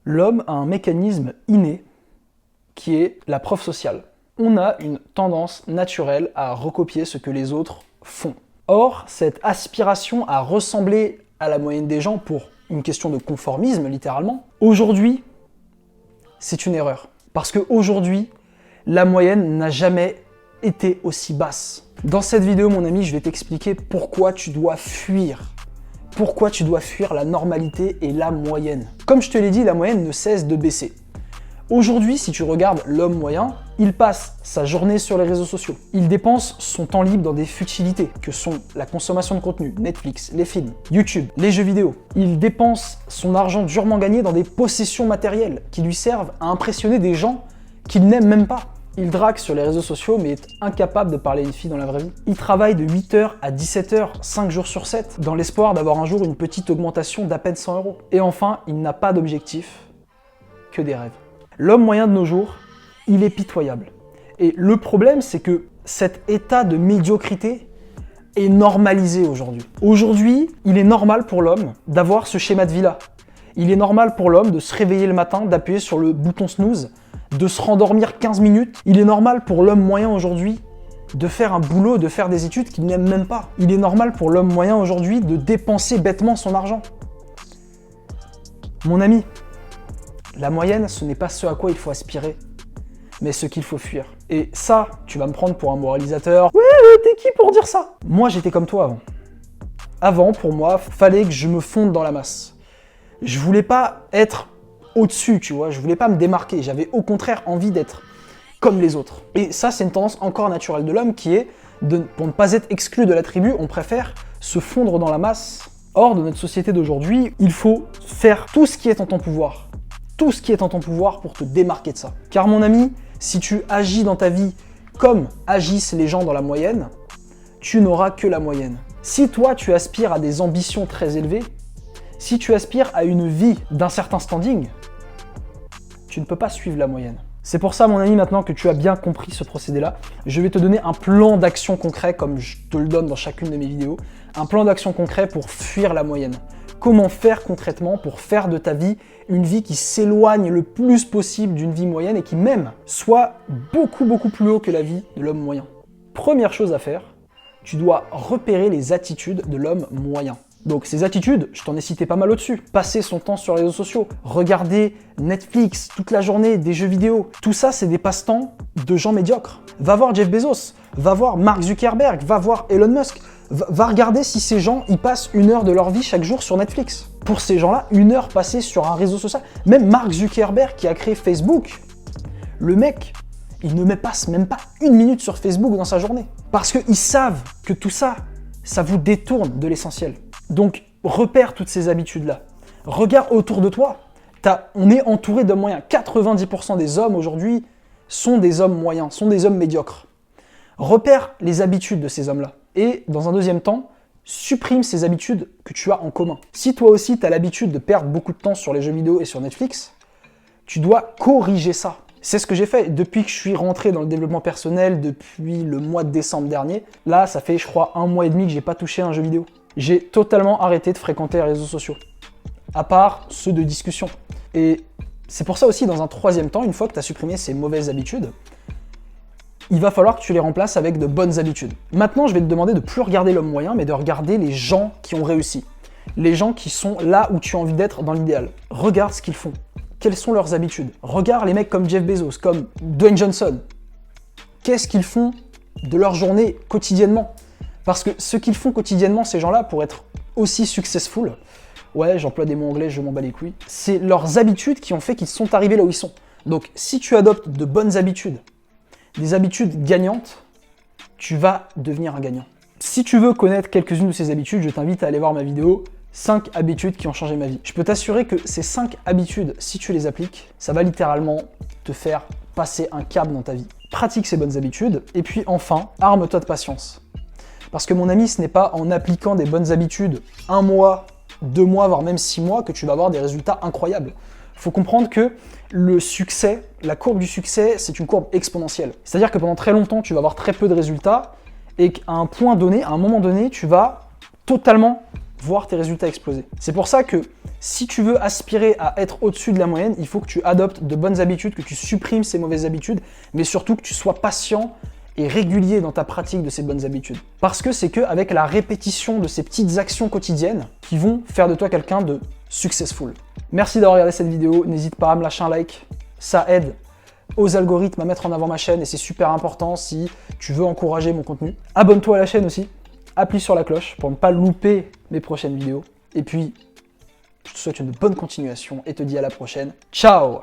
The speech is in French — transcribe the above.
L'homme a un mécanisme inné qui est la preuve sociale. On a une tendance naturelle à recopier ce que les autres font. Or, cette aspiration à ressembler à la moyenne des gens pour une question de conformisme, littéralement, aujourd'hui, c'est une erreur. Parce qu'aujourd'hui, la moyenne n'a jamais été aussi basse. Dans cette vidéo, mon ami, je vais t'expliquer pourquoi tu dois fuir. Pourquoi tu dois fuir la normalité et la moyenne. Comme je te l'ai dit, la moyenne ne cesse de baisser. Aujourd'hui, si tu regardes l'homme moyen, il passe sa journée sur les réseaux sociaux. Il dépense son temps libre dans des futilités, que sont la consommation de contenu, Netflix, les films, YouTube, les jeux vidéo. Il dépense son argent durement gagné dans des possessions matérielles qui lui servent à impressionner des gens qu'il n'aime même pas. Il drague sur les réseaux sociaux mais est incapable de parler à une fille dans la vraie vie. Il travaille de 8h à 17h, 5 jours sur 7, dans l'espoir d'avoir un jour une petite augmentation d'à peine 100 €. Et enfin, il n'a pas d'objectif, que des rêves. L'homme moyen de nos jours, il est pitoyable. Et le problème, c'est que cet état de médiocrité est normalisé aujourd'hui. Aujourd'hui, il est normal pour l'homme d'avoir ce schéma de vie-là. Il est normal pour l'homme de se réveiller le matin, d'appuyer sur le bouton snooze, de se rendormir 15 minutes. Il est normal pour l'homme moyen aujourd'hui de faire un boulot, de faire des études qu'il n'aime même pas. Il est normal pour l'homme moyen aujourd'hui de dépenser bêtement son argent. Mon ami, la moyenne, ce n'est pas ce à quoi il faut aspirer, mais ce qu'il faut fuir. Et ça, tu vas me prendre pour un moralisateur. Ouais, t'es qui pour dire ça? Moi, j'étais comme toi avant. Avant, pour moi, fallait que je me fonde dans la masse. Je voulais pas être au-dessus, tu vois, je voulais pas me démarquer. J'avais au contraire envie d'être comme les autres. Et ça, c'est une tendance encore naturelle de l'homme qui est, pour ne pas être exclu de la tribu, on préfère se fondre dans la masse. Or, dans notre société d'aujourd'hui, il faut faire tout ce qui est en ton pouvoir. Tout ce qui est en ton pouvoir pour te démarquer de ça. Car mon ami, si tu agis dans ta vie comme agissent les gens dans la moyenne, tu n'auras que la moyenne. Si toi, tu aspires à des ambitions très élevées, si tu aspires à une vie d'un certain standing, tu ne peux pas suivre la moyenne. C'est pour ça, mon ami, maintenant que tu as bien compris ce procédé-là, je vais te donner un plan d'action concret, comme je te le donne dans chacune de mes vidéos, un plan d'action concret pour fuir la moyenne. Comment faire concrètement pour faire de ta vie une vie qui s'éloigne le plus possible d'une vie moyenne et qui même soit beaucoup plus haut que la vie de l'homme moyen. Première chose à faire, tu dois repérer les attitudes de l'homme moyen. Donc ces attitudes, je t'en ai cité pas mal au-dessus. Passer son temps sur les réseaux sociaux, regarder Netflix toute la journée, des jeux vidéo. Tout ça, c'est des passe-temps de gens médiocres. Va voir Jeff Bezos, va voir Mark Zuckerberg, va voir Elon Musk. Va regarder si ces gens, ils passent 1 heure de leur vie chaque jour sur Netflix. Pour ces gens-là, 1 heure passée sur un réseau social. Même Mark Zuckerberg qui a créé Facebook, le mec, il ne passe même pas 1 minute sur Facebook dans sa journée. Parce qu'ils savent que tout ça, ça vous détourne de l'essentiel. Donc, repère toutes ces habitudes-là. Regarde autour de toi. On est entouré d'hommes moyens. 90% des hommes aujourd'hui sont des hommes moyens, sont des hommes médiocres. Repère les habitudes de ces hommes-là. Et dans un deuxième temps, supprime ces habitudes que tu as en commun. Si toi aussi tu as l'habitude de perdre beaucoup de temps sur les jeux vidéo et sur Netflix, tu dois corriger ça. C'est ce que j'ai fait depuis que je suis rentré dans le développement personnel depuis le mois de décembre dernier. Là, ça fait, je crois, 1 mois et demi que j'ai pas touché un jeu vidéo. J'ai totalement arrêté de fréquenter les réseaux sociaux, à part ceux de discussion. Et c'est pour ça aussi, dans un troisième temps, une fois que tu as supprimé ces mauvaises habitudes, il va falloir que tu les remplaces avec de bonnes habitudes. Maintenant, je vais te demander de ne plus regarder l'homme moyen, mais de regarder les gens qui ont réussi. Les gens qui sont là où tu as envie d'être dans l'idéal. Regarde ce qu'ils font. Quelles sont leurs habitudes? Regarde les mecs comme Jeff Bezos, comme Dwayne Johnson. Qu'est-ce qu'ils font de leur journée quotidiennement? Parce que ce qu'ils font quotidiennement, ces gens-là, pour être aussi successful, ouais, j'emploie des mots anglais, je m'en bats les couilles, c'est leurs habitudes qui ont fait qu'ils sont arrivés là où ils sont. Donc, si tu adoptes de bonnes habitudes, des habitudes gagnantes, tu vas devenir un gagnant. Si tu veux connaître quelques-unes de ces habitudes, je t'invite à aller voir ma vidéo 5 habitudes qui ont changé ma vie. Je peux t'assurer que ces 5 habitudes, si tu les appliques, ça va littéralement te faire passer un cap dans ta vie. Pratique ces bonnes habitudes et puis enfin, arme-toi de patience. Parce que mon ami, ce n'est pas en appliquant des bonnes habitudes 1 mois, 2 mois, voire même 6 mois que tu vas avoir des résultats incroyables. Il faut comprendre que le succès, la courbe du succès, c'est une courbe exponentielle. C'est-à-dire que pendant très longtemps, tu vas avoir très peu de résultats et qu'à un point donné, à un moment donné, tu vas totalement voir tes résultats exploser. C'est pour ça que Si tu veux aspirer à être au-dessus de la moyenne, il faut que tu adoptes de bonnes habitudes, que tu supprimes ces mauvaises habitudes, mais surtout que tu sois patient et régulier dans ta pratique de ces bonnes habitudes. Parce que c'est qu'avec la répétition de ces petites actions quotidiennes qui vont faire de toi quelqu'un de successful. Merci d'avoir regardé cette vidéo, n'hésite pas à me lâcher un like, ça aide aux algorithmes à mettre en avant ma chaîne et c'est super important si tu veux encourager mon contenu. Abonne-toi à la chaîne aussi, appuie sur la cloche pour ne pas louper mes prochaines vidéos. Et puis, je te souhaite une bonne continuation et te dis à la prochaine. Ciao!